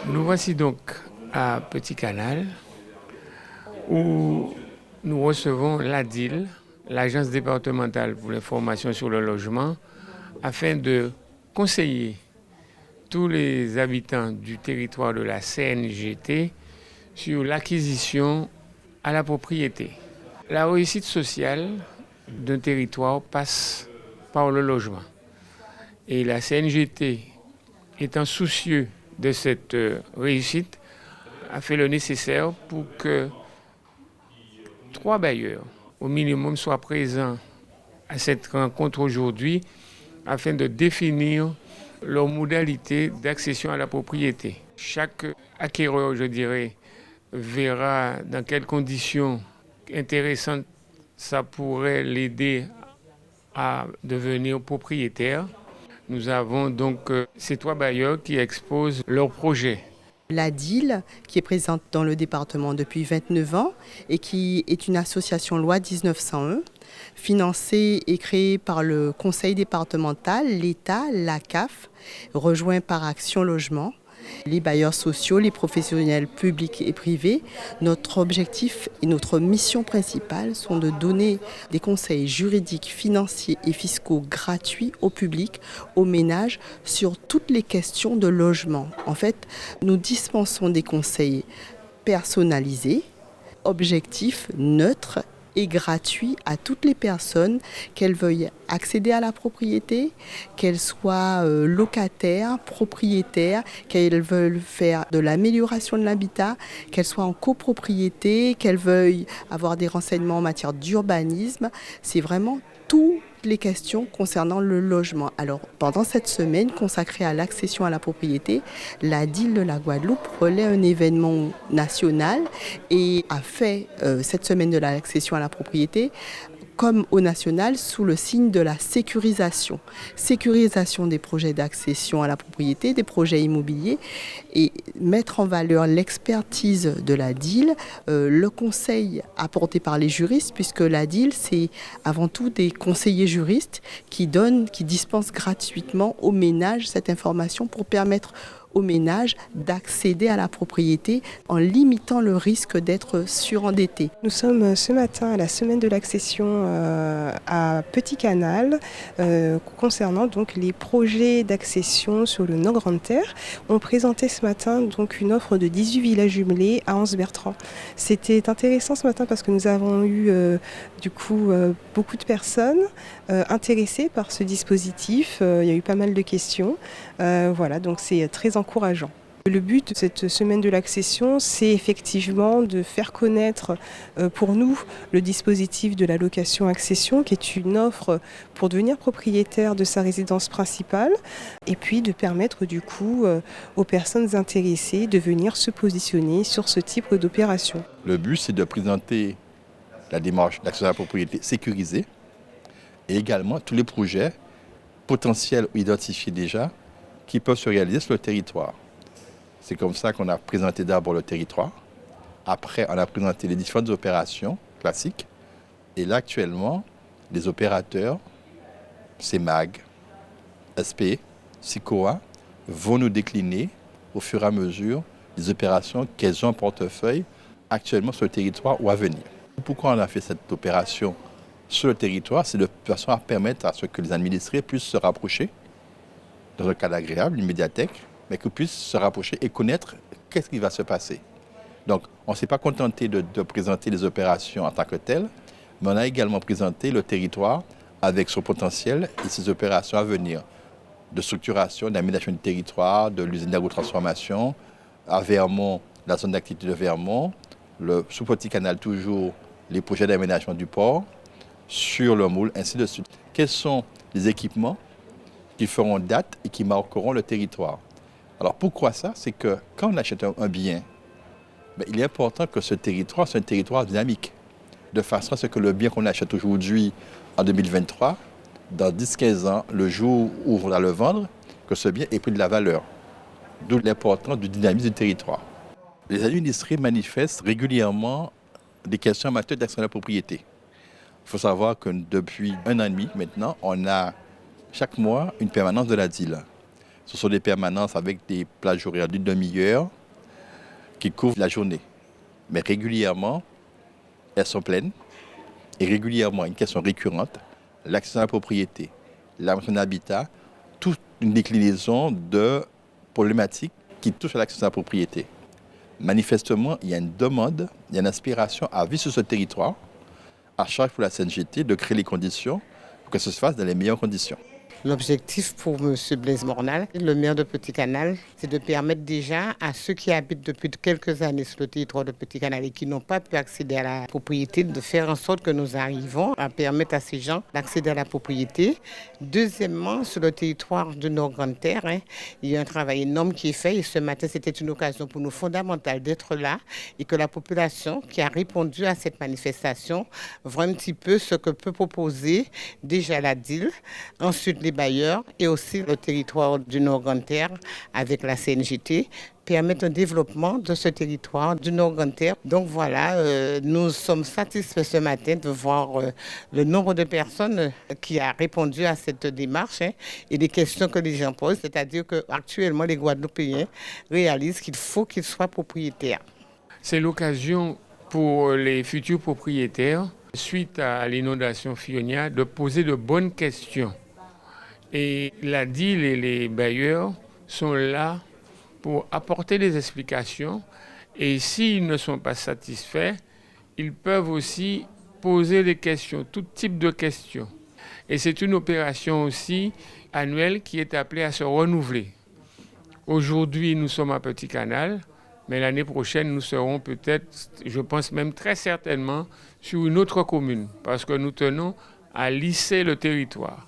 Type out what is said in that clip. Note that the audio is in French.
Nous voici donc à Petit Canal où nous recevons l'ADIL, l'Agence départementale pour l'information sur le logement, afin de conseiller tous les habitants du territoire de la CNGT sur l'acquisition à la propriété. La réussite sociale d'un territoire passe par le logement. Et la CNGT, étant soucieux de cette réussite, a fait le nécessaire pour que 3 bailleurs au minimum soient présents à cette rencontre aujourd'hui afin de définir leurs modalités d'accession à la propriété. Chaque acquéreur, je dirais, verra dans quelles conditions intéressantes ça pourrait l'aider à devenir propriétaire. Nous avons donc ces 3 bailleurs qui exposent leurs projets. L'ADIL, qui est présente dans le département depuis 29 ans et qui est une association loi 1901, financée et créée par le conseil départemental, l'État, la CAF, rejoint par Action Logement, les bailleurs sociaux, les professionnels publics et privés. Notre objectif et notre mission principale sont de donner des conseils juridiques, financiers et fiscaux gratuits au public, aux ménages, sur toutes les questions de logement. En fait, nous dispensons des conseils personnalisés, objectifs, neutres et gratuit à toutes les personnes, qu'elles veuillent accéder à la propriété, qu'elles soient locataires, propriétaires, qu'elles veulent faire de l'amélioration de l'habitat, qu'elles soient en copropriété, qu'elles veuillent avoir des renseignements en matière d'urbanisme. C'est vraiment toutes les questions concernant le logement. Alors, pendant cette semaine consacrée à l'accession à la propriété, la DIL de la Guadeloupe relaie un événement national et a fait cette semaine de l'accession à la propriété comme au national, sous le signe de la sécurisation. Sécurisation des projets d'accession à la propriété, des projets immobiliers, et mettre en valeur l'expertise de la DIL, le conseil apporté par les juristes, puisque la DIL, c'est avant tout des conseillers juristes qui dispensent gratuitement aux ménages cette information pour permettre aux ménages d'accéder à la propriété en limitant le risque d'être surendetté. Nous sommes ce matin à la semaine de l'accession à Petit Canal concernant donc les projets d'accession sur le Nord-Grande-Terre. On présentait ce matin donc une offre de 18 villas jumelées à Anse-Bertrand. C'était intéressant ce matin parce que nous avons eu beaucoup de personnes intéressées par ce dispositif. Il y a eu pas mal de questions. Donc c'est très encourageant. Le but de cette semaine de l'accession, c'est effectivement de faire connaître pour nous le dispositif de la location-accession, qui est une offre pour devenir propriétaire de sa résidence principale, et puis de permettre aux personnes intéressées de venir se positionner sur ce type d'opération. Le but, c'est de présenter la démarche d'accession à la propriété sécurisée et également tous les projets potentiels ou identifiés déjà qui peuvent se réaliser sur le territoire. C'est comme ça qu'on a présenté d'abord le territoire. Après, on a présenté les différentes opérations classiques. Et là, actuellement, les opérateurs, CEMAG, SP, SICOA, vont nous décliner au fur et à mesure les opérations qu'elles ont en portefeuille actuellement sur le territoire ou à venir. Pourquoi on a fait cette opération sur le territoire? C'est de façon à permettre à ce que les administrés puissent se rapprocher dans un cadre agréable, une médiathèque, mais qu'ils puissent se rapprocher et connaître qu'est-ce qui va se passer. Donc, on ne s'est pas contenté de présenter les opérations en tant que telles, mais on a également présenté le territoire avec son potentiel et ses opérations à venir, de structuration, d'aménagement du territoire, de l'usine d'agrotransformation, à Vermont, la zone d'activité de Vermont, sous Petit Canal toujours, les projets d'aménagement du port, sur le moule, ainsi de suite. Quels sont les équipements qui feront date et qui marqueront le territoire? Alors pourquoi ça? C'est que quand on achète un bien, il est important que ce territoire soit un territoire dynamique, de façon à ce que le bien qu'on achète aujourd'hui, en 2023, dans 10-15 ans, le jour où on va le vendre, que ce bien ait pris de la valeur. D'où l'importance du dynamisme du territoire. Les administrés manifestent régulièrement des questions en matière d'accès à la propriété. Il faut savoir que depuis 1 an et demi maintenant, on a chaque mois une permanence de la DIL. Ce sont des permanences avec des plages horaires d'une demi-heure, qui couvrent la journée. Mais régulièrement, elles sont pleines. Et régulièrement, une question récurrente, l'accès à la propriété, l'accès à l'habitat, toute une déclinaison de problématiques qui touchent à l'accès à la propriété. Manifestement, il y a une demande, il y a une aspiration à vivre sur ce territoire, à charge pour la CNGT de créer les conditions pour que ça se fasse dans les meilleures conditions. L'objectif pour M. Blaise Mornal, le maire de Petit-Canal, c'est de permettre déjà à ceux qui habitent depuis quelques années sur le territoire de Petit-Canal et qui n'ont pas pu accéder à la propriété, de faire en sorte que nous arrivons à permettre à ces gens d'accéder à la propriété. Deuxièmement, sur le territoire de nos grandes terres, il y a un travail énorme qui est fait et ce matin, c'était une occasion pour nous fondamentale d'être là et que la population qui a répondu à cette manifestation voit un petit peu ce que peut proposer déjà la DIL, ensuite les bailleurs et aussi le territoire du Nord-Grande-Terre avec la CNGT permettent un développement de ce territoire du Nord-Grande-Terre. Donc voilà, nous sommes satisfaits ce matin de voir le nombre de personnes qui a répondu à cette démarche et les questions que les gens posent, c'est-à-dire qu'actuellement les Guadeloupéens réalisent qu'il faut qu'ils soient propriétaires. C'est l'occasion pour les futurs propriétaires, suite à l'inondation Fiona, de poser de bonnes questions. Et la DIL et les bailleurs sont là pour apporter des explications et s'ils ne sont pas satisfaits, ils peuvent aussi poser des questions, tout type de questions. Et c'est une opération aussi annuelle qui est appelée à se renouveler. Aujourd'hui, nous sommes à Petit-Canal, mais l'année prochaine, nous serons peut-être, je pense même très certainement, sur une autre commune parce que nous tenons à lisser le territoire.